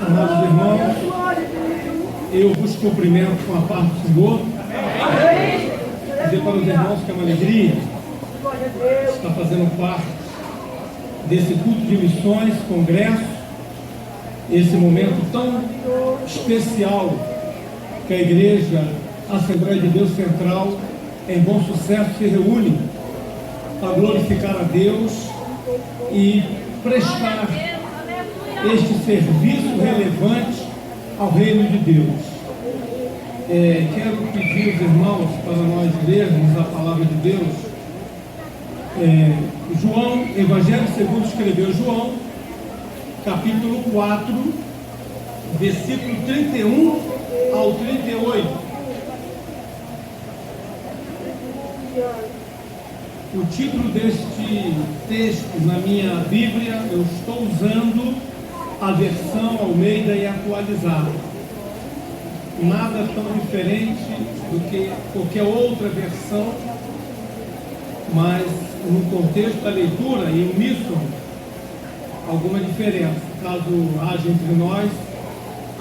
Amados irmãos, eu vos cumprimento com a paz do Senhor. Dizer para os irmãos que é uma alegria estar fazendo parte desse culto de missões, congresso, esse momento tão especial que a Igreja Assembleia de Deus Central, em Bom Sucesso, se reúne para glorificar a Deus e prestar este serviço relevante ao reino de Deus. Quero pedir aos irmãos para nós lermos a palavra de Deus. João, Evangelho segundo escreveu João, capítulo 4, versículo 31 ao 38. O título deste texto na minha Bíblia, eu estou usando a versão Almeida e atualizada. Nada tão diferente do que qualquer outra versão, mas no contexto da leitura e uníssono, alguma diferença. Caso haja entre nós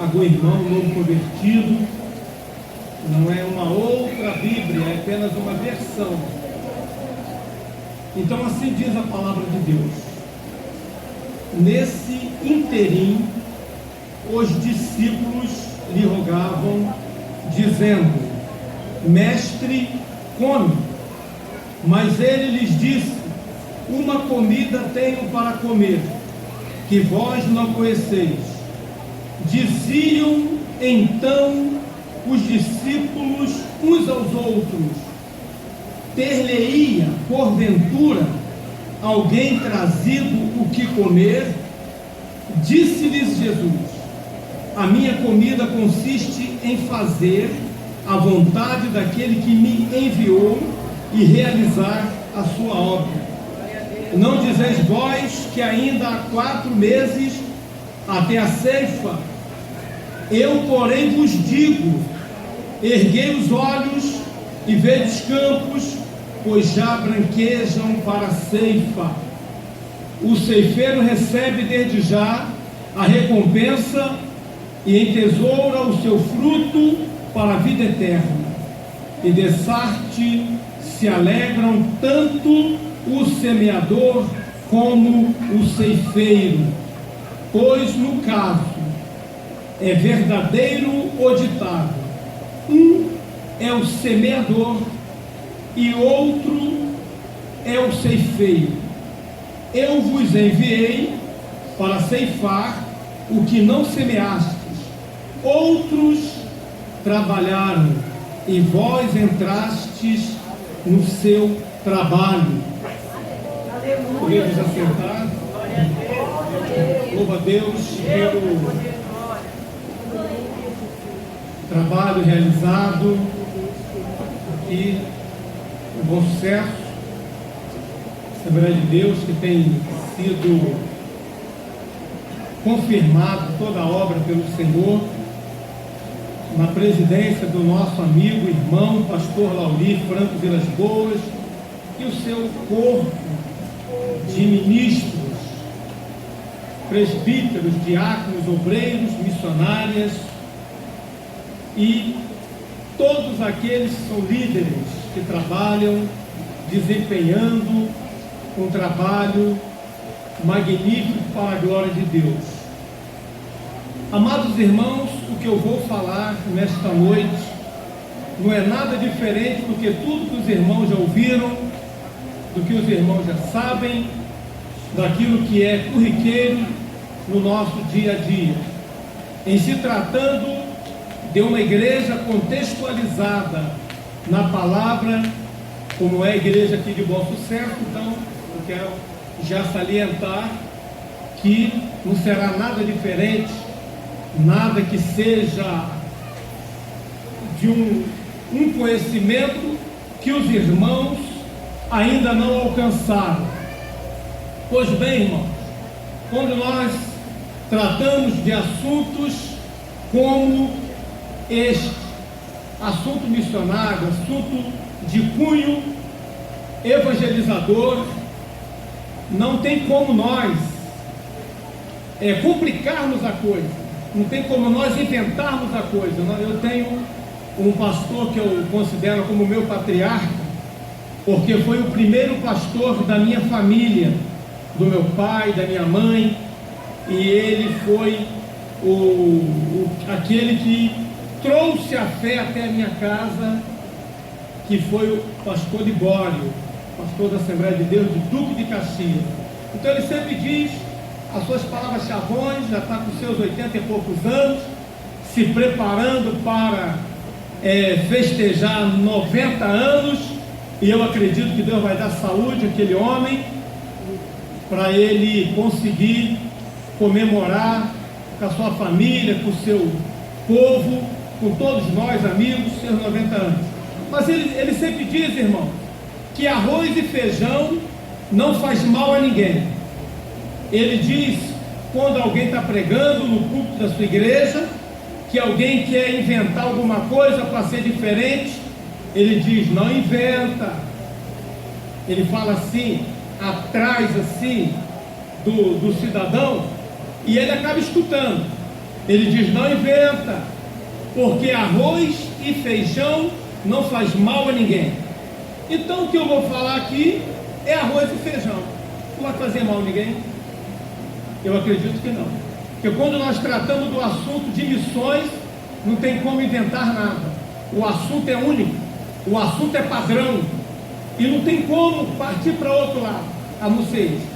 algum irmão novo convertido, não é uma outra Bíblia, é apenas uma versão. Então assim diz a palavra de Deus. Nesse interim, os discípulos lhe rogavam, dizendo: Mestre, come. Mas ele lhes disse: uma comida tenho para comer, que vós não conheceis. Diziam então os discípulos uns aos outros: ter-lhe-ia, porventura, alguém trazido o que comer? Disse-lhes Jesus: a minha comida consiste em fazer a vontade daquele que me enviou e realizar a sua obra. Não dizeis vós que ainda há 4 meses até a ceifa? Eu, porém, vos digo: erguei os olhos e vede os campos, pois já branquejam para a ceifa. O ceifeiro recebe desde já a recompensa e entesoura o seu fruto para a vida eterna. E dessarte se alegram tanto o semeador como o ceifeiro. Pois no caso é verdadeiro o ditado: um é o semeador e outro é o ceifeiro. Eu vos enviei para ceifar o que não semeastes. Outros trabalharam e vós entrastes no seu trabalho. Podemos assentar. Louva a Deus pelo trabalho realizado aqui, um bom sucesso. Assembleia de Deus, que tem sido confirmado toda a obra pelo Senhor, na presidência do nosso amigo, irmão, pastor Lauri Franco Vilas Boas, e o seu corpo de ministros, presbíteros, diáconos, obreiros, missionárias e todos aqueles que são líderes que trabalham desempenhando um trabalho magnífico para a glória de Deus. Amados irmãos, o que eu vou falar nesta noite não é nada diferente do que tudo que os irmãos já ouviram, do que os irmãos já sabem, daquilo que é corriqueiro no nosso dia a dia. Em se tratando de uma igreja contextualizada na palavra, como é a igreja aqui de Bom Sucesso, então eu quero já salientar que não será nada diferente, nada que seja de um conhecimento que os irmãos ainda não alcançaram. Pois bem, irmãos, quando nós tratamos de assuntos como este, assunto missionário, assunto de cunho evangelizador. Não tem como nós complicarmos a coisa, não tem como nós inventarmos a coisa. Eu tenho um pastor que eu considero como meu patriarca, porque foi o primeiro pastor da minha família, do meu pai, da minha mãe, e ele foi aquele que trouxe a fé até a minha casa, que foi o pastor Libório, pastor da Assembleia de Deus de Duque de Caxias. Então ele sempre diz as suas palavras chavões, já está com seus 80 e poucos anos, se preparando para festejar 90 anos, e eu acredito que Deus vai dar saúde àquele homem, para ele conseguir comemorar com a sua família, com o seu povo, com todos nós amigos, seus 90 anos. Mas ele sempre diz, irmão, que arroz e feijão não faz mal a ninguém. Ele diz, quando alguém está pregando no púlpito da sua igreja, que alguém quer inventar alguma coisa para ser diferente, ele diz, não inventa. Ele fala assim, atrás assim do cidadão, e ele acaba escutando. Ele diz, não inventa, porque arroz e feijão não faz mal a ninguém. Então o que eu vou falar aqui é arroz e feijão. Não vai fazer mal a ninguém? Eu acredito que não. Porque quando nós tratamos do assunto de missões, não tem como inventar nada. O assunto é único, o assunto é padrão, e não tem como partir para outro lado, a não ser isso.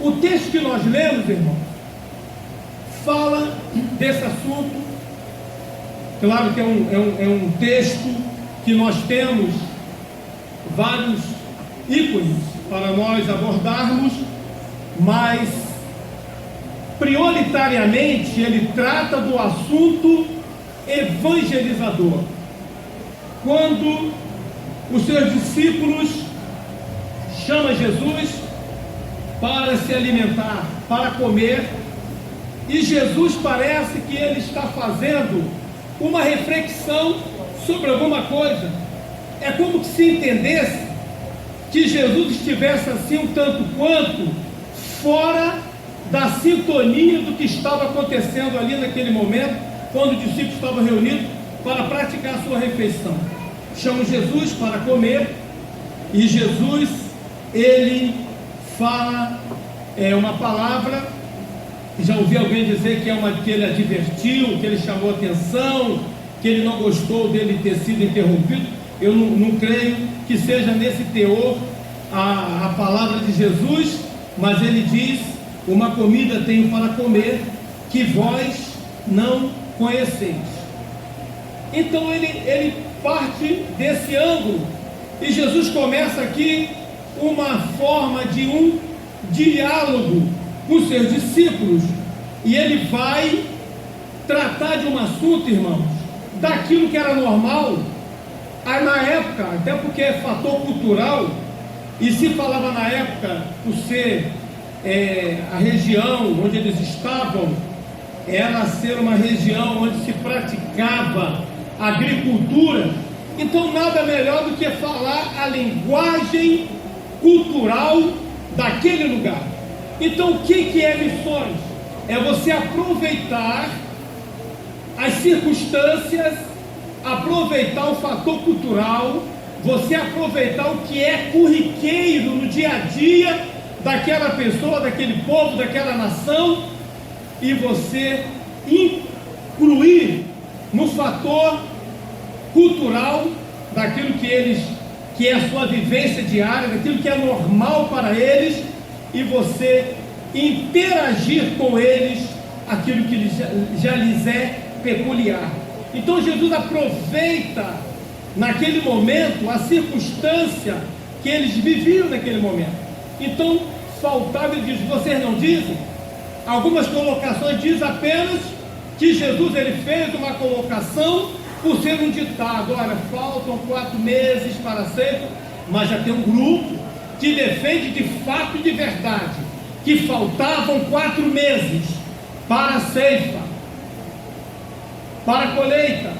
O texto que nós lemos, irmão, fala desse assunto. Claro que é um texto que nós temos vários ícones para nós abordarmos, mas prioritariamente ele trata do assunto evangelizador. Quando os seus discípulos chamam Jesus para se alimentar, para comer, e Jesus parece que ele está fazendo uma reflexão sobre alguma coisa. É como se entendesse que Jesus estivesse assim um tanto quanto fora da sintonia do que estava acontecendo ali naquele momento, quando os discípulos estavam reunidos para praticar a sua refeição. Chamam Jesus para comer, e Jesus, ele fala uma palavra. Já ouvi alguém dizer que ele advertiu, que ele chamou atenção, que ele não gostou dele ter sido interrompido. Eu não creio que seja nesse teor a palavra de Jesus, mas ele diz, uma comida tenho para comer, que vós não conheceis. Então ele parte desse ângulo, e Jesus começa aqui uma forma de um diálogo com seus discípulos, e ele vai tratar de um assunto, irmãos, daquilo que era normal na época, até porque é fator cultural, e se falava na época, por ser a região onde eles estavam, era ser uma região onde se praticava agricultura, então nada melhor do que falar a linguagem cultural daquele lugar. Então o que é missões? É você aproveitar as circunstâncias, aproveitar o fator cultural, você aproveitar o que é corriqueiro no dia a dia daquela pessoa, daquele povo, daquela nação, e você incluir no fator cultural daquilo que é a sua vivência diária, daquilo que é normal para eles, e você interagir com eles aquilo que já lhes é peculiar. Então Jesus aproveita naquele momento a circunstância que eles viviam naquele momento. Então faltava, ele diz, vocês não dizem? Algumas colocações diz apenas que Jesus ele fez uma colocação por ser um ditado. Olha, faltam 4 meses para a ceifa, mas já tem um grupo que defende de fato e de verdade que faltavam 4 meses para a ceifa, para a colheita.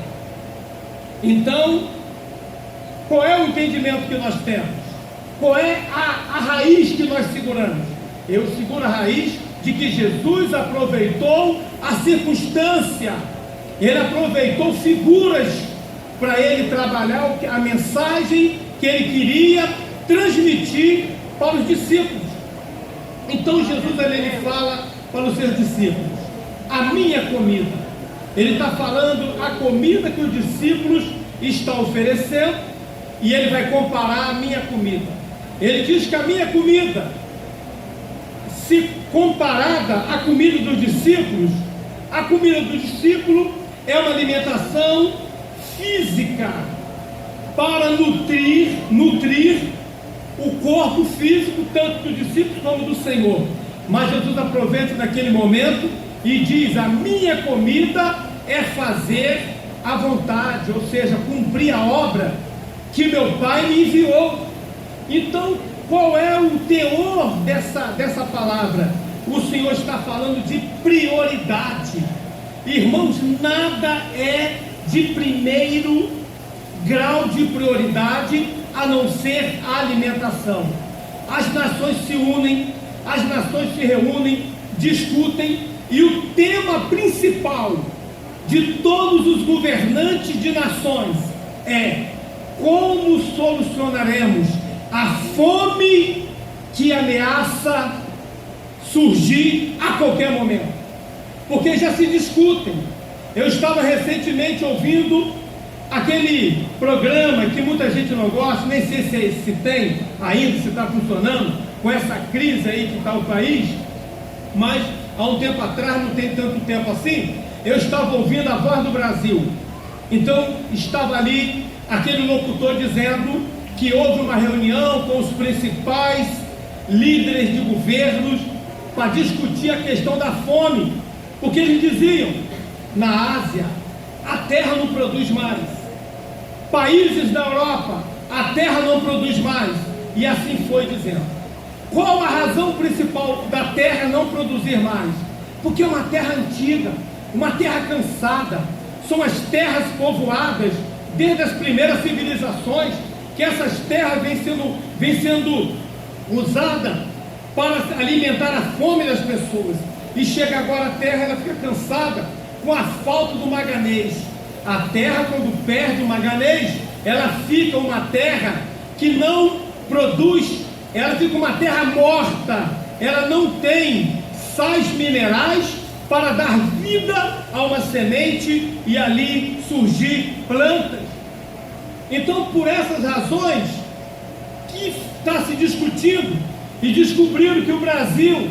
Então Qual é o entendimento que nós temos? Qual é a raiz que nós seguramos? Eu seguro a raiz de que Jesus aproveitou a circunstância, ele aproveitou figuras para ele trabalhar a mensagem que ele queria transmitir para os discípulos. Então Jesus ele fala para os seus discípulos: a minha comida. Ele está falando a comida que os discípulos estão oferecendo, e ele vai comparar a minha comida. Ele diz que a minha comida, se comparada à comida dos discípulos, a comida do discípulo é uma alimentação física para nutrir o corpo físico, tanto dos discípulos como do Senhor. Mas Jesus aproveita naquele momento e diz: a minha comida é fazer a vontade, ou seja, cumprir a obra que meu Pai me enviou. Então, qual é o teor dessa palavra? O Senhor está falando de prioridade. Irmãos, nada é de primeiro grau de prioridade a não ser a alimentação. As nações se unem, as nações se reúnem, discutem, e o tema principal de todos os governantes de nações é: como solucionaremos a fome que ameaça surgir a qualquer momento? Porque já se discutem. Eu estava recentemente ouvindo aquele programa que muita gente não gosta, nem sei se tem ainda, se está funcionando, com essa crise aí que está o país, mas há um tempo atrás, não tem tanto tempo assim, eu estava ouvindo a Voz do Brasil. Então estava ali aquele locutor dizendo que houve uma reunião com os principais líderes de governos para discutir a questão da fome, porque eles diziam: na Ásia a terra não produz mais, países da Europa a terra não produz mais, e assim foi dizendo. Qual a razão principal da terra não produzir mais? Porque é uma terra antiga, uma terra cansada. São as terras povoadas desde as primeiras civilizações, que essas terras vêm sendo usadas para alimentar a fome das pessoas, e chega agora a terra, ela fica cansada com a falta do manganês. A terra, quando perde o manganês, ela fica uma terra que não produz, ela fica uma terra morta, ela não tem sais minerais para dar vida a uma semente e ali surgir plantas. Então, por essas razões que está se discutindo, e descobriram que o Brasil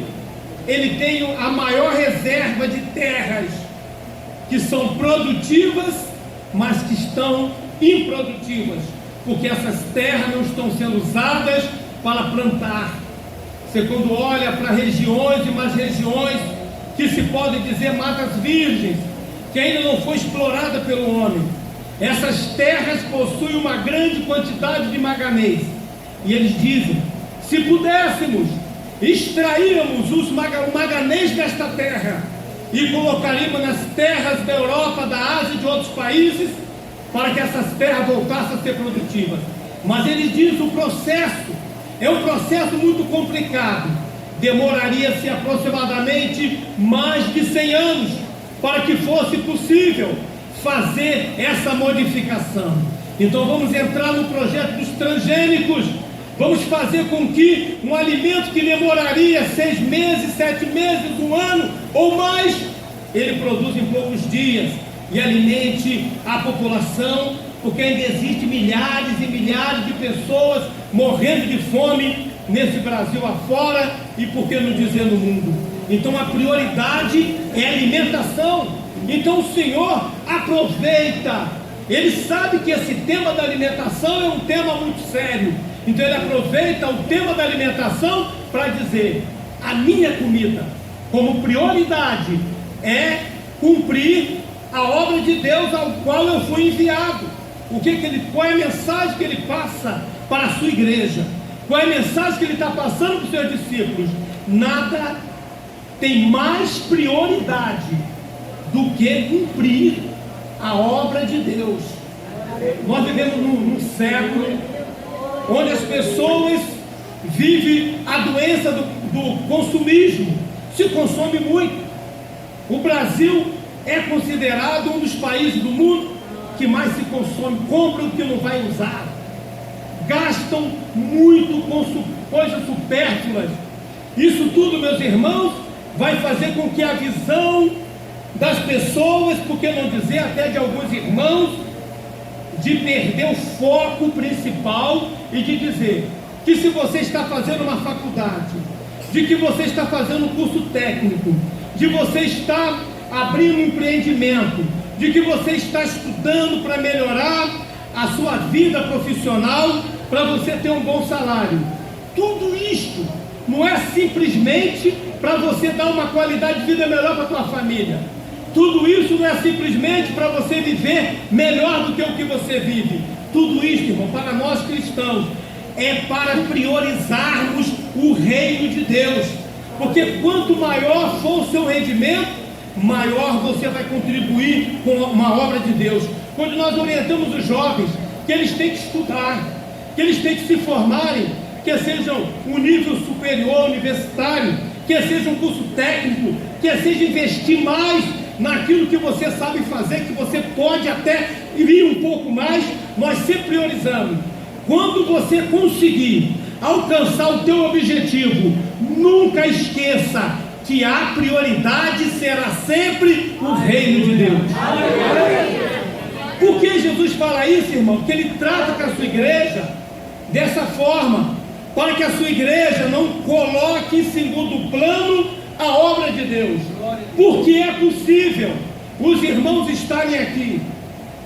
ele tem a maior reserva de terras que são produtivas, mas que estão improdutivas, porque essas terras não estão sendo usadas para plantar. Você, quando olha para regiões e mais regiões que se pode dizer matas virgens, que ainda não foi explorada pelo homem, essas terras possuem uma grande quantidade de manganês, e eles dizem: se pudéssemos, extraíamos o manganês desta terra e colocaríamos nas terras da Europa, da Ásia e de outros países, para que essas terras voltassem a ser produtivas. Mas eles dizem: o processo é um processo muito complicado, demoraria-se aproximadamente mais de 100 anos para que fosse possível fazer essa modificação. Então vamos entrar no projeto dos transgênicos. Vamos fazer com que um alimento que demoraria 6 meses, 7 meses, 1 ano ou mais, ele produz em poucos dias e alimente a população, porque ainda existe milhares e milhares de pessoas morrendo de fome nesse Brasil afora, e por que não dizer no mundo. Então a prioridade é a alimentação. Então o Senhor aproveita, ele sabe que esse tema da alimentação é um tema muito sério, então ele aproveita o tema da alimentação para dizer: a minha comida, como prioridade, é cumprir a obra de Deus ao qual eu fui enviado. Qual é a mensagem que ele passa para a sua igreja? Qual é a mensagem que ele está passando para os seus discípulos? Nada tem mais prioridade do que cumprir a obra de Deus. Nós vivemos num século, onde as pessoas vivem a doença do consumismo, se consome muito. O Brasil é considerado um dos países do mundo que mais se consome, compra o que não vai usar, gastam muito com coisas supérfluas. Isso tudo, meus irmãos, vai fazer com que a visão das pessoas, por que não dizer até de alguns irmãos, de perder o foco principal e de dizer que se você está fazendo uma faculdade, de que você está fazendo um curso técnico, de você estar abrindo um empreendimento, de que você está estudando para melhorar a sua vida profissional, para você ter um bom salário, tudo isto não é simplesmente para você dar uma qualidade de vida melhor para a sua família. Tudo isso não é simplesmente para você viver melhor do que o que você vive. Tudo isso, irmão, para nós cristãos, é para priorizarmos o reino de Deus. Porque quanto maior for o seu rendimento, maior você vai contribuir com uma obra de Deus. Quando nós orientamos os jovens que eles têm que estudar, que eles têm que se formarem, que sejam um nível superior universitário, que seja um curso técnico, que seja investir mais naquilo que você sabe fazer, que você pode até ir um pouco mais, nós sempre priorizamos. Quando você conseguir alcançar o teu objetivo, nunca esqueça que a prioridade será sempre o reino de Deus. Por que Jesus fala isso, irmão? Porque Ele trata com a sua igreja dessa forma, para que a sua igreja não coloque em segundo plano a obra de Deus. Porque é possível os irmãos estarem aqui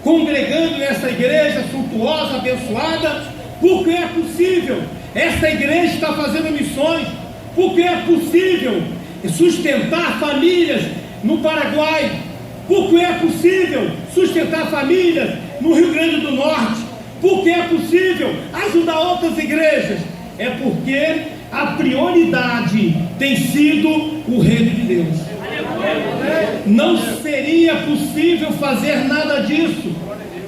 congregando nessa igreja suntuosa, abençoada, porque é possível essa igreja estar fazendo missões, porque é possível sustentar famílias no Paraguai, porque é possível sustentar famílias no Rio Grande do Norte, porque é possível ajudar outras igrejas. É porque a prioridade tem sido o reino de Deus. Não seria possível fazer nada disso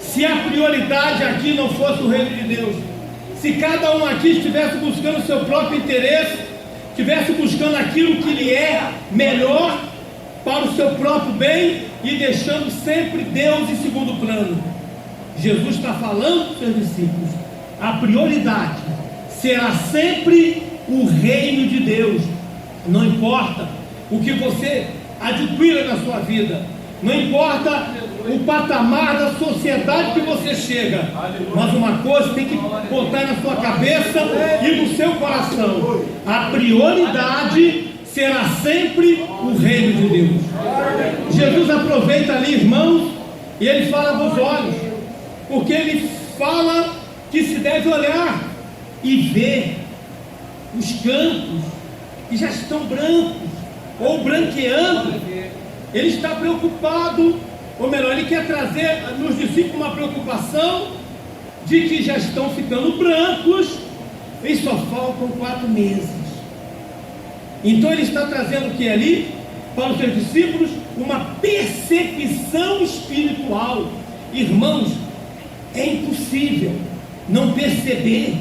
se a prioridade aqui não fosse o reino de Deus. Se cada um aqui estivesse buscando o seu próprio interesse, estivesse buscando aquilo que lhe é melhor para o seu próprio bem e deixando sempre Deus em segundo plano. Jesus está falando para os seus discípulos: a prioridade será sempre o reino de Deus. Não importa o que você adquira na sua vida, não importa o patamar da sociedade que você chega, mas uma coisa tem que botar na sua cabeça e no seu coração: a prioridade será sempre o reino de Deus. Jesus aproveita ali, irmãos, e ele fala dos olhos, porque ele fala que se deve olhar e ver os campos que já estão brancos ou branqueando. Ele está preocupado, ou melhor, ele quer trazer nos discípulos uma preocupação de que já estão ficando brancos e só faltam 4 meses. Então ele está trazendo o que ali para os seus discípulos? Uma percepção espiritual. Irmãos, é impossível não perceber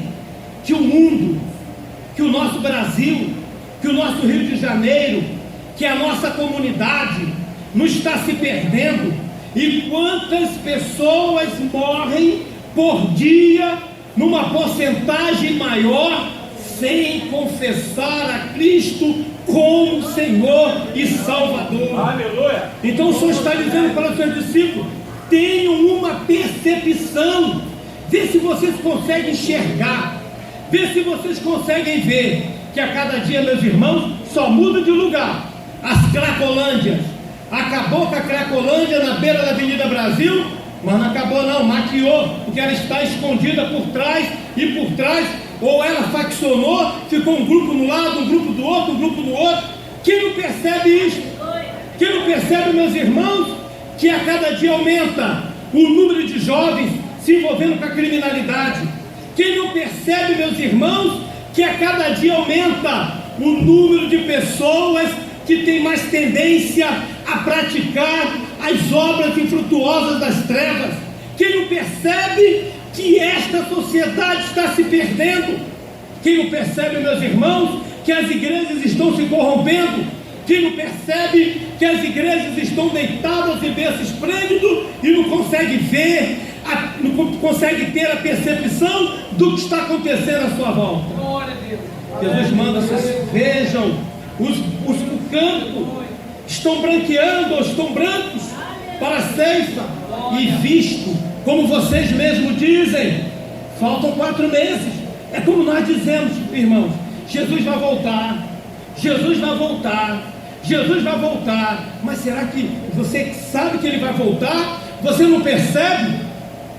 que o mundo, que o nosso Brasil, que o nosso Rio de Janeiro, que a nossa comunidade não está se perdendo. E quantas pessoas morrem por dia numa porcentagem maior sem confessar a Cristo como Senhor e Salvador. Aleluia. Então o Senhor está dizendo para os seus discípulos: tenham uma percepção, vê se vocês conseguem enxergar, vê se vocês conseguem ver que a cada dia, meus irmãos, só muda de lugar. As Cracolândias, acabou com a Cracolândia na beira da Avenida Brasil, mas não acabou não, maquiou, porque ela está escondida por trás, e por trás, ou ela faccionou, ficou um grupo no lado, um grupo do outro, um grupo do outro. Quem não percebe isso? Quem não percebe, meus irmãos, que a cada dia aumenta o número de jovens se envolvendo com a criminalidade? Quem não percebe, meus irmãos, que a cada dia aumenta o número de pessoas que têm mais tendência a praticar as obras infrutuosas das trevas? Quem não percebe que esta sociedade está se perdendo. Quem não percebe, meus irmãos, que as igrejas estão se corrompendo? Quem não percebe que as igrejas estão deitadas em berço esplêndido e não consegue ver, não consegue ter a percepção do que está acontecendo à sua volta? Glória a Deus. Jesus manda, vocês vejam, o campo estão branqueando, ou estão brancos para a ceifa, e visto, como vocês mesmos dizem, faltam 4 meses. É como nós dizemos, irmãos, Jesus vai voltar, Jesus vai voltar, Jesus vai voltar. Mas será que você sabe que Ele vai voltar? Você não percebe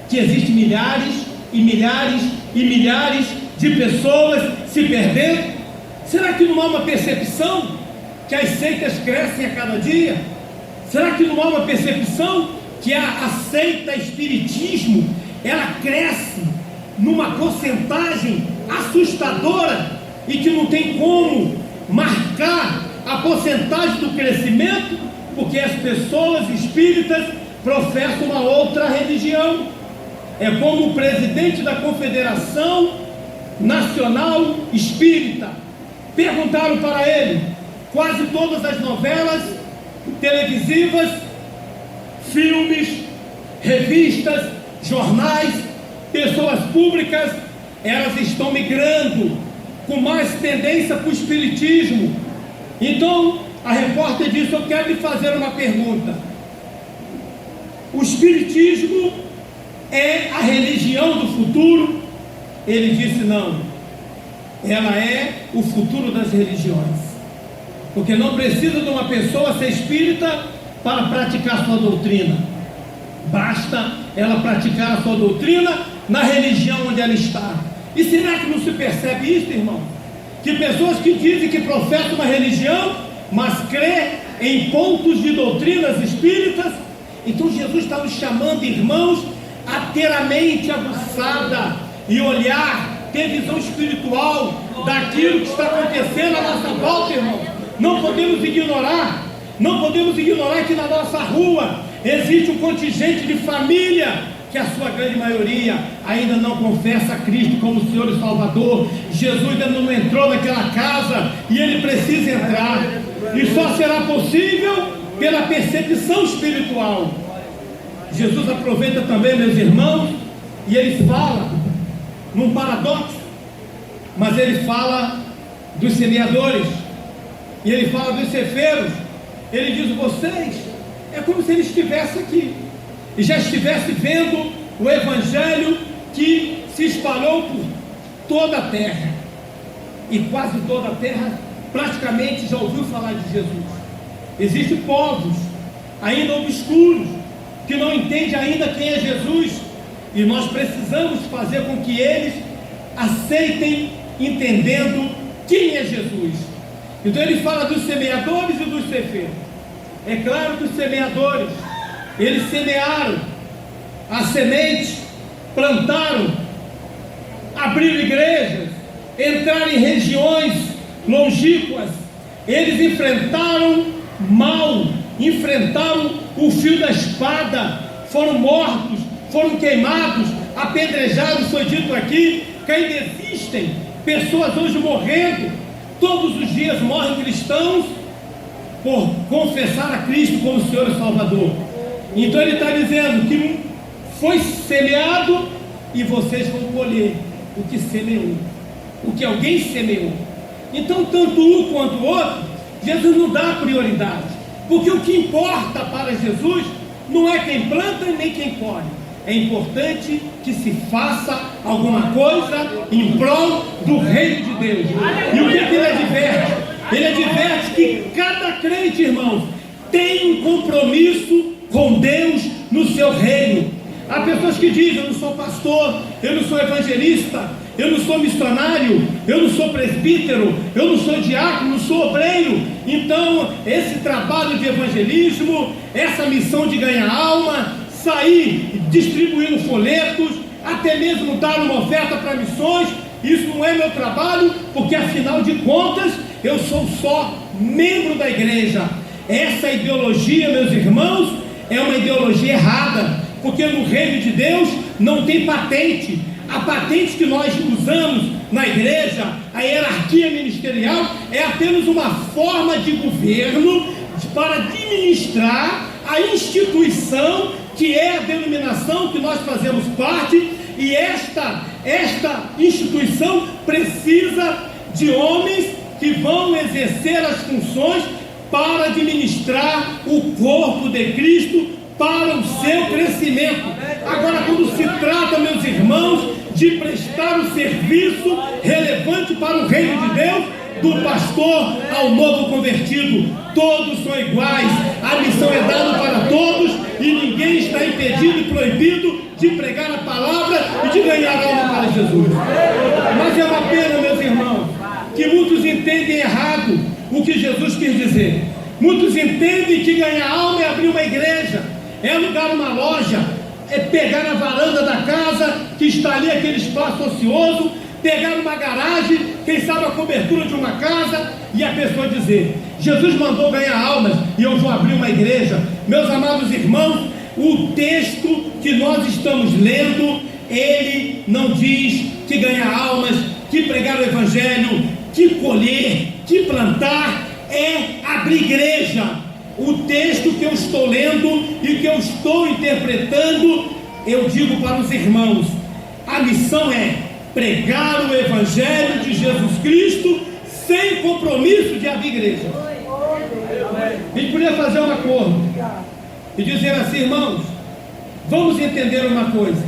que existem milhares e milhares e milhares de pessoas se perdendo? Será que não há uma percepção que as seitas crescem a cada dia? Será que não há uma percepção que a seita espiritismo, ela cresce numa porcentagem assustadora e que não tem como marcar a porcentagem do crescimento, porque as pessoas espíritas professam uma outra religião? É como o presidente da Confederação Nacional Espírita. Perguntaram para ele, quase todas as novelas televisivas, filmes, revistas, jornais, pessoas públicas, elas estão migrando com mais tendência para o espiritismo. Então a repórter disse: eu quero lhe fazer uma pergunta. O espiritismo é a religião do futuro? Ele disse: não, ela é o futuro das religiões, porque não precisa de uma pessoa ser espírita para praticar sua doutrina, basta ela praticar a sua doutrina na religião onde ela está. E será que não se percebe isso, irmão? Que pessoas que dizem que professam uma religião, mas crê em pontos de doutrinas espíritas. Então Jesus está nos chamando, irmãos, a ter a mente aguçada e olhar, ter visão espiritual daquilo que está acontecendo à nossa volta, irmão. Não podemos ignorar que na nossa rua existe um contingente de família que a sua grande maioria ainda não confessa a Cristo como Senhor e Salvador. Jesus ainda não entrou naquela casa e ele precisa entrar, e só será possível pela percepção espiritual. Jesus aproveita também, meus irmãos, e ele fala num paradoxo, mas ele fala dos semeadores, e ele fala dos cefeiros. Ele diz: vocês, é como se ele estivesse aqui e já estivesse vendo o evangelho que se espalhou por toda a terra, e quase toda a terra praticamente já ouviu falar de Jesus. Existem povos ainda obscuros que não entendem ainda quem é Jesus, e nós precisamos fazer com que eles aceitem, entendendo quem é Jesus. Então ele fala dos semeadores e dos cefeiros. É claro que os semeadores, eles semearam a semente, plantaram, abriram igrejas, entraram em regiões longínquas. Eles enfrentaram mal, enfrentaram o fio da espada, foram mortos, foram queimados, apedrejados. Foi dito aqui que ainda existem pessoas hoje morrendo. Todos os dias morrem cristãos por confessar a Cristo como Senhor e Salvador. Então ele está dizendo que foi semeado e vocês vão colher o que semeou, o que alguém semeou. Então tanto um quanto o outro, Jesus não dá prioridade, porque o que importa para Jesus não é quem planta nem quem colhe. É importante que se faça alguma coisa em prol do reino de Deus. E o que ele adverte? Ele adverte que cada crente, irmãos, tem um compromisso com Deus no seu reino. Há pessoas que dizem: eu não sou pastor, eu não sou evangelista, eu não sou missionário, eu não sou presbítero, eu não sou diácono, não sou obreiro. Então esse trabalho de evangelismo, essa missão de ganhar alma, sair distribuindo folhetos, até mesmo dar uma oferta para missões, isso não é meu trabalho, porque afinal de contas eu sou só membro da igreja. Essa ideologia, meus irmãos, é uma ideologia errada, porque no reino de Deus não tem patente. A patente que nós usamos na igreja, a hierarquia ministerial, é apenas uma forma de governo para administrar a instituição que é a denominação que nós fazemos parte, e esta instituição precisa de homens que vão exercer as funções para administrar o corpo de Cristo para o seu crescimento. Agora, quando se trata, meus irmãos, de prestar o serviço relevante para o reino de Deus, do pastor ao novo convertido, todos são iguais, a missão é dada para todos e ninguém está impedido e proibido de pregar a palavra e de ganhar alma para Jesus. Mas é uma pena, meus irmãos, que muitos entendem errado o que Jesus quis dizer. Muitos entendem que ganhar alma é abrir uma igreja, é alugar uma loja, é pegar a varanda da casa que está ali, aquele espaço ocioso, pegar uma garagem, quem sabe a cobertura de uma casa, e a pessoa dizer: Jesus mandou ganhar almas e eu vou abrir uma igreja. Meus amados irmãos, o texto que nós estamos lendo, ele não diz que ganhar almas, que pregar o evangelho, que colher, que plantar, é abrir igreja. O texto que eu estou lendo e que eu estou interpretando, eu digo para os irmãos: a missão é pregar o evangelho de Jesus Cristo sem compromisso de abrir igreja. A gente podia fazer um acordo e dizer assim: irmãos, vamos entender uma coisa,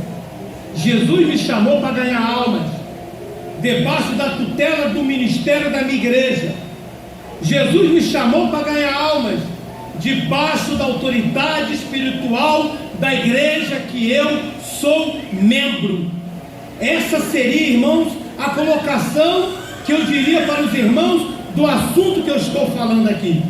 Jesus me chamou para ganhar almas, debaixo da tutela do ministério da minha igreja. Jesus me chamou para ganhar almas, debaixo da autoridade espiritual da igreja que eu sou membro. Essa seria, irmãos, a colocação que eu diria para os irmãos do assunto que eu estou falando aqui.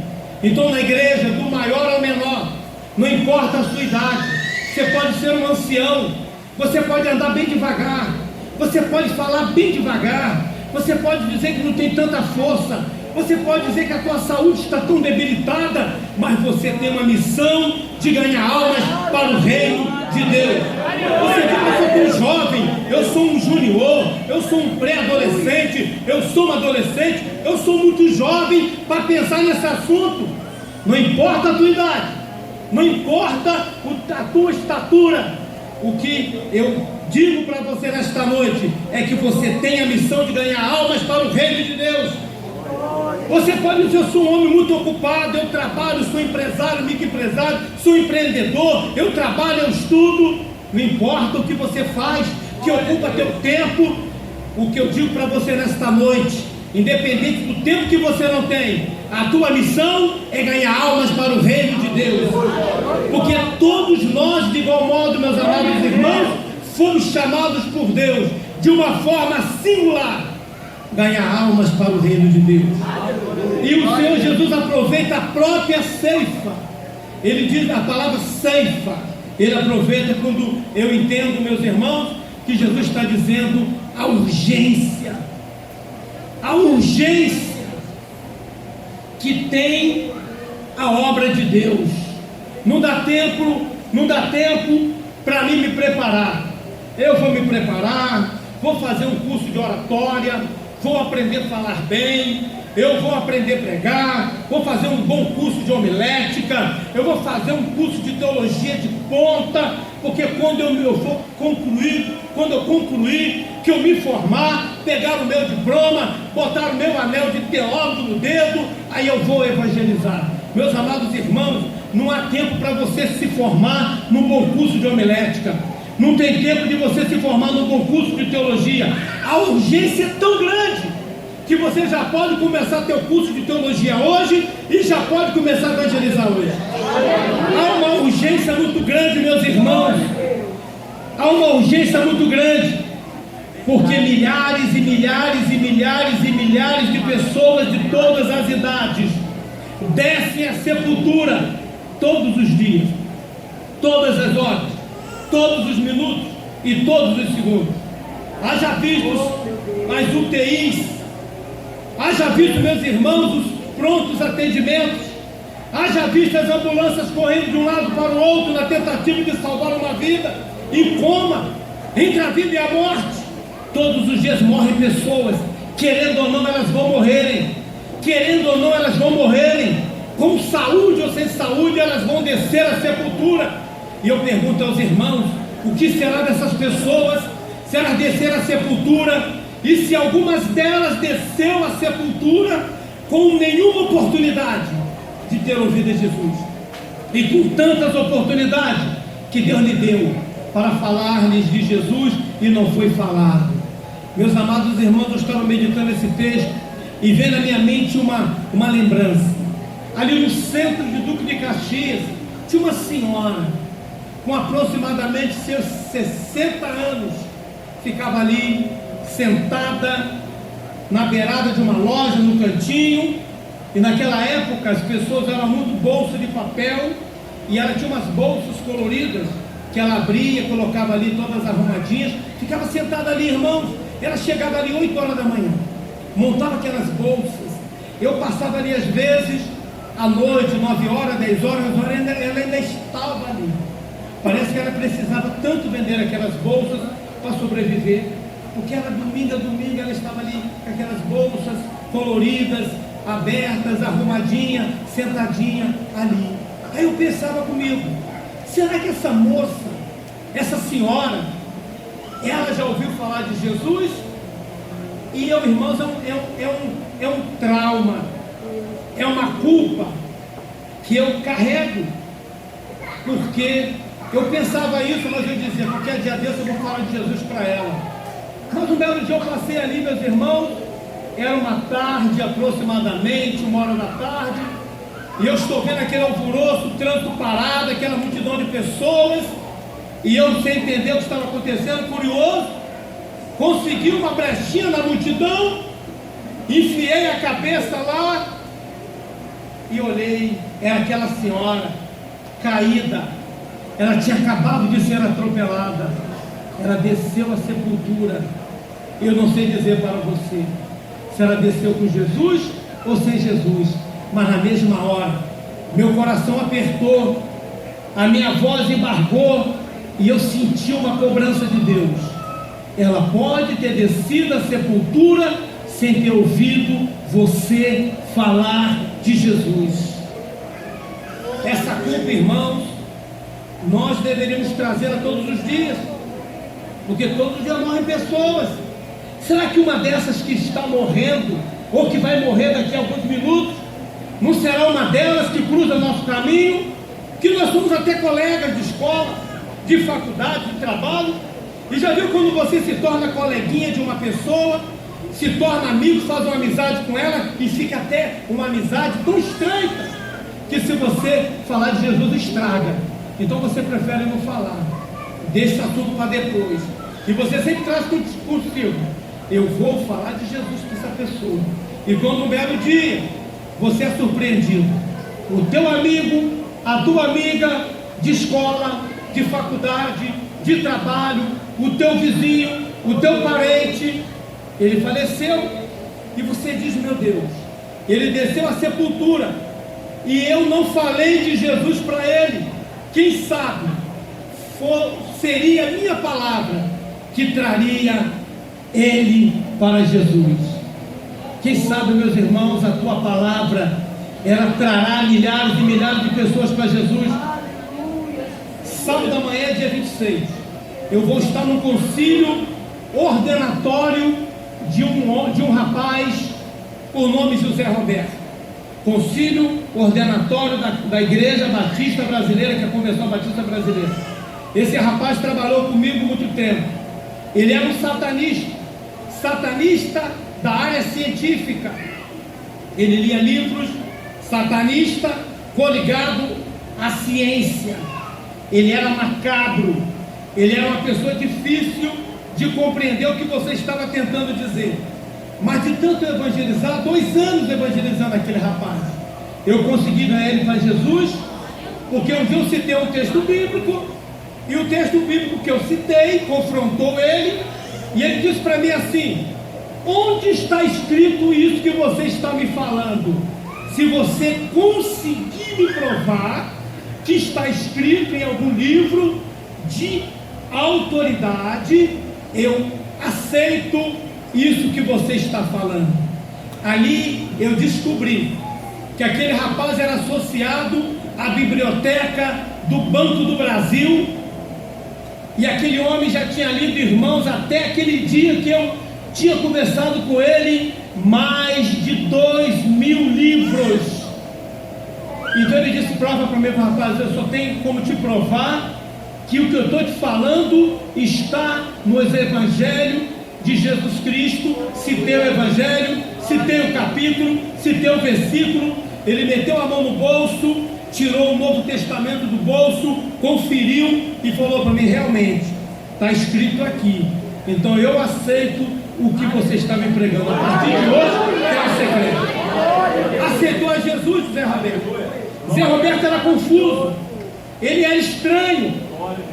Então, na igreja, do maior ao menor, não importa a sua idade, você pode ser um ancião, você pode andar bem devagar, você pode falar bem devagar, você pode dizer que não tem tanta força, você pode dizer que a tua saúde está tão debilitada, mas você tem uma missão de ganhar almas para o reino de Deus. Você diz: eu sou tão jovem, eu sou um junior, eu sou um pré-adolescente, eu sou um adolescente, eu sou muito jovem para pensar nesse assunto. Não importa a tua idade, não importa a tua estatura, o que eu digo para você nesta noite é que você tem a missão de ganhar almas para o reino de Deus. Você pode dizer: eu sou um homem muito ocupado, eu trabalho, sou empresário, microempresário, sou empreendedor, eu trabalho, eu estudo. Não importa o que você faz, que ocupa teu tempo. O que eu digo para você nesta noite, independente do tempo que você não tem, a tua missão é ganhar almas para o reino de Deus. Porque todos nós, de igual modo, meus amados irmãos, fomos chamados por Deus de uma forma singular, ganhar almas para o reino de Deus. E o Senhor Jesus aproveita a própria ceifa. Ele diz a palavra ceifa. Ele aproveita quando eu entendo, meus irmãos, que Jesus está dizendo a urgência que tem a obra de Deus. Não dá tempo para mim me preparar. Eu vou me preparar, vou fazer um curso de oratória, vou aprender a falar bem, eu vou aprender a pregar, vou fazer um bom curso de homilética, eu vou fazer um curso de teologia de ponta, porque quando eu for concluir, que eu me formar, pegar o meu diploma, botar o meu anel de teólogo no dedo, aí eu vou evangelizar. Meus amados irmãos, não há tempo para você se formar num bom curso de homilética, não tem tempo de você se formar num bom curso de teologia. A urgência é tão grande que você já pode começar teu curso de teologia hoje e já pode começar a evangelizar hoje. Há uma urgência muito grande, meus irmãos. Há uma urgência muito grande, porque milhares e milhares e milhares e milhares de pessoas de todas as idades descem à sepultura todos os dias, todas as horas, todos os minutos e todos os segundos. Haja vistos as UTIs, haja visto, meus irmãos, os prontos atendimentos, haja visto as ambulâncias correndo de um lado para o outro na tentativa de salvar uma vida, em coma, Entre a vida e a morte, todos os dias morrem pessoas, querendo ou não elas vão morrerem, querendo ou não elas vão morrerem, com saúde ou sem saúde elas vão descer à sepultura. E eu pergunto aos irmãos, o que será dessas pessoas, se elas desceram à sepultura, e se algumas delas desceu à sepultura com nenhuma oportunidade de ter ouvido Jesus, e com tantas oportunidades que Deus lhe deu para falar-lhes de Jesus e não foi falado. Meus amados irmãos, eu estava meditando esse texto e veio na minha mente uma lembrança. Ali no centro de Duque de Caxias tinha uma senhora com aproximadamente seus 60 anos, ficava ali sentada na beirada de uma loja, no cantinho, e naquela época as pessoas eram muito bolsa de papel, e ela tinha umas bolsas coloridas que ela abria, colocava ali todas arrumadinhas, ficava sentada ali, irmãos. Ela chegava ali 8 horas da manhã, montava aquelas bolsas. Eu passava ali às vezes à noite, 9 horas, 10 horas, ela ainda estava ali. Parece que ela precisava tanto vender aquelas bolsas para sobreviver, porque ela domingo a domingo ela estava ali com aquelas bolsas coloridas, abertas, arrumadinha, sentadinha ali. Aí eu pensava comigo, será que essa moça, essa senhora, ela já ouviu falar de Jesus? E eu, irmãos, é um trauma, é uma culpa que eu carrego, porque eu pensava isso, mas eu dizia, qualquer dia desse eu vou falar de Jesus para ela. Mas um belo dia eu passei ali, meus irmãos, era uma tarde aproximadamente, 1 hora da tarde, e eu estou vendo aquele alvoroço, o trânsito parado, aquela multidão de pessoas, e eu sem entender o que estava acontecendo, curioso, consegui uma brechinha na multidão, enfiei a cabeça lá, e olhei, era aquela senhora, caída, ela tinha acabado de ser atropelada, ela desceu à sepultura. Eu não sei dizer para você, se ela desceu com Jesus ou sem Jesus, mas na mesma hora, meu coração apertou, a minha voz embargou, e eu senti uma cobrança de Deus. Ela pode ter descido à sepultura sem ter ouvido você falar de Jesus. Essa culpa, irmãos, nós deveríamos trazê-la todos os dias, porque todos os dias morrem pessoas. Será que uma dessas que está morrendo, ou que vai morrer daqui a alguns minutos, não será uma delas que cruza nosso caminho, que nós somos até colegas de escola, de faculdade, de trabalho, e já viu quando você se torna coleguinha de uma pessoa, se torna amigo, faz uma amizade com ela, e fica até uma amizade tão estreita, que se você falar de Jesus estraga, então você prefere não falar, deixa esse assunto para depois, e você sempre traz consigo, eu vou falar de Jesus para essa pessoa, e quando um belo dia, você é surpreendido, o teu amigo, a tua amiga de escola, de faculdade, de trabalho, o teu vizinho, o teu parente, ele faleceu, e você diz, meu Deus, ele desceu à sepultura, e eu não falei de Jesus para ele. Quem sabe seria a minha palavra que traria ele para Jesus. Quem sabe, meus irmãos, a tua palavra, ela trará milhares e milhares de pessoas para Jesus. Sábado da manhã, dia 26, eu vou estar num concílio ordenatório de um rapaz por nome José Roberto. Concílio ordenatório da Igreja Batista Brasileira, que é a Convenção Batista Brasileira. Esse rapaz trabalhou comigo muito tempo. Ele era um satanista da área científica. Ele lia livros, satanista, coligado à ciência. Ele era macabro, ele era uma pessoa difícil de compreender o que você estava tentando dizer. Mas de tanto evangelizar, 2 anos evangelizando aquele rapaz, eu consegui ganhar ele para Jesus, porque um dia eu citei um texto bíblico, e o texto bíblico que eu citei confrontou ele, e ele disse para mim assim: onde está escrito isso que você está me falando? Se você conseguir me provar que está escrito em algum livro de autoridade, eu aceito isso que você está falando. Ali eu descobri que aquele rapaz era associado à biblioteca do Banco do Brasil, e aquele homem já tinha lido, irmãos, até aquele dia que eu tinha conversado com ele, mais de 2.000 livros. Então ele disse: prova para mim, rapaz, eu só tenho como te provar que o que eu estou te falando está nos Evangelhos de Jesus Cristo. Citei o Evangelho, citei o capítulo, citei o versículo. Ele meteu a mão no bolso, tirou o Novo Testamento do bolso, conferiu e falou para mim: realmente, está escrito aqui. Então eu aceito o que você está me pregando. A partir de hoje, quero ser crente. Aceitou a Jesus, Zé Roberto. Zé Roberto era confuso, ele era estranho.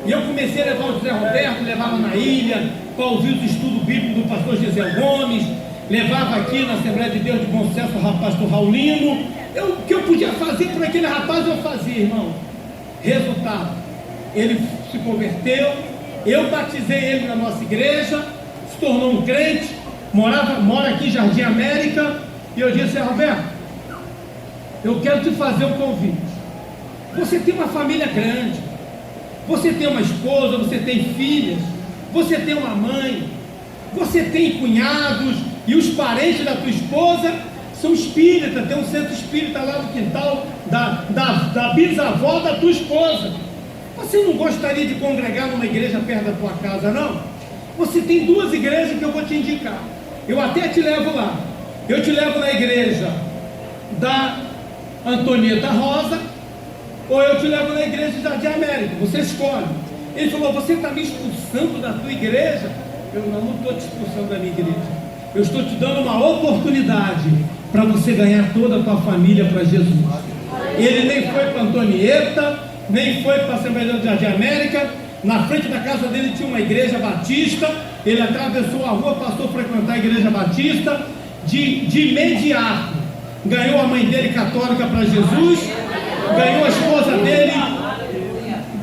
E eu comecei a levar o Zé Roberto, levava na ilha, para ouvir os estudos bíblicos do pastor Gisele Gomes, levava aqui na Assembleia de Deus de Bom Sucesso o pastor Raulino. O que eu podia fazer por aquele rapaz, eu fazia, irmão. Resultado, ele se converteu, eu batizei ele na nossa igreja, se tornou um crente, mora aqui em Jardim América. E eu disse: Roberto, eu quero te fazer um convite. Você tem uma família grande, você tem uma esposa, você tem filhas, você tem uma mãe, você tem cunhados, e os parentes da tua esposa são espíritas. Tem um centro espírita lá no quintal da bisavó da tua esposa. Você não gostaria de congregar numa igreja perto da tua casa, não? Você tem 2 igrejas que eu vou te indicar. Eu até te levo lá. Eu te levo na igreja da Antonieta Rosa, ou eu te levo na igreja de Jardim América. Você escolhe. Ele falou: você está me expulsando da tua igreja? Eu não estou te expulsando da minha igreja. Eu estou te dando uma oportunidade para você ganhar toda a tua família para Jesus. Ele nem foi para Antonieta, nem foi para a Assembleia de Jardim América. Na frente da casa dele tinha uma igreja batista. Ele atravessou a rua, passou a frequentar a igreja batista. De imediato ganhou a mãe dele católica para Jesus, ganhou a esposa dele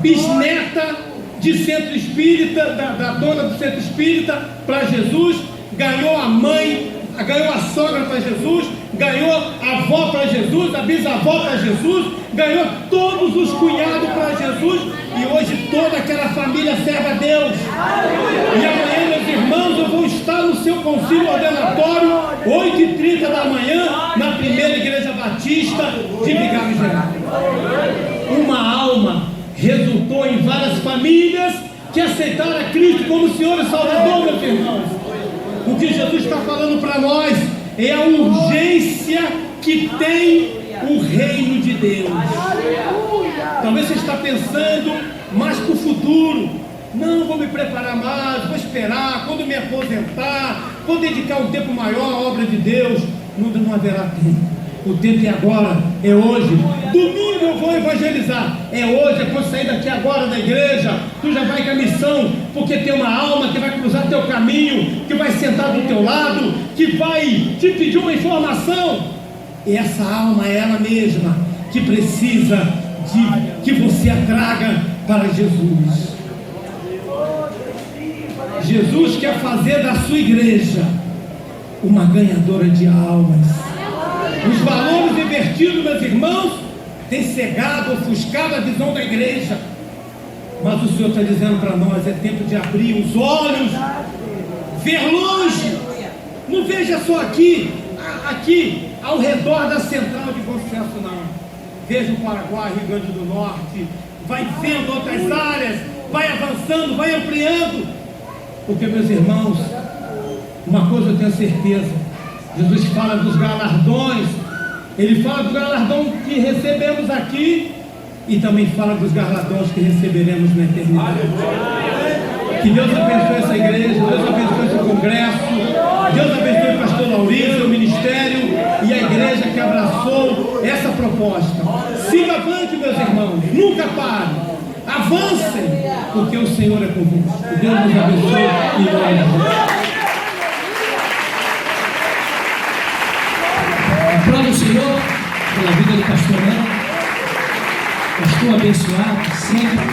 bisneta de centro espírita, da dona do centro espírita, para Jesus, ganhou a mãe, ganhou a sogra para Jesus, ganhou a avó para Jesus, a bisavó para Jesus, ganhou todos os cunhados para Jesus, e hoje toda aquela família serve a Deus. E amanhã, meus irmãos, eu vou estar no seu concílio ordenatório, 8h30 da manhã, na primeira igreja batista de Vigário Geral. Uma alma resultou em várias famílias que aceitaram a Cristo como Senhor e Salvador, meus irmãos. O que Jesus está falando para nós é a urgência que tem o reino de Deus. Talvez você está pensando mais para o futuro. Não, vou me preparar mais, vou esperar, quando me aposentar, vou dedicar um tempo maior à obra de Deus. Não haverá tempo. O tempo é agora, é hoje. Domingo eu vou evangelizar. É hoje, é quando sair daqui agora da igreja. Tu já vai com a missão, porque tem uma alma que vai cruzar teu caminho, que vai sentar do teu lado, que vai te pedir uma informação. E essa alma é ela mesma que precisa de que você a traga para Jesus. Jesus quer fazer da sua igreja uma ganhadora de almas. Os valores invertidos, meus irmãos, têm cegado, ofuscado a visão da igreja. Mas o Senhor está dizendo para nós: é tempo de abrir os olhos, ver longe. Não veja só aqui ao redor da central de Bom Sucesso, não. Veja o Paraguai, Rio Grande do Norte. Vai vendo outras áreas, vai avançando, vai ampliando. Porque, meus irmãos, uma coisa eu tenho certeza: Jesus fala dos galardões. Ele fala do galardão que recebemos aqui, e também fala dos galardões que receberemos na eternidade. Que Deus abençoe essa igreja, Deus abençoe esse congresso, Deus abençoe o pastor Maurício, o ministério e a igreja que abraçou essa proposta. Siga avante, meus irmãos, nunca pare, avancem, porque o Senhor é convosco. Deus nos abençoe e glória a Deus. Aplauda o Senhor pela vida do pastor Léo, pastor abençoado sempre.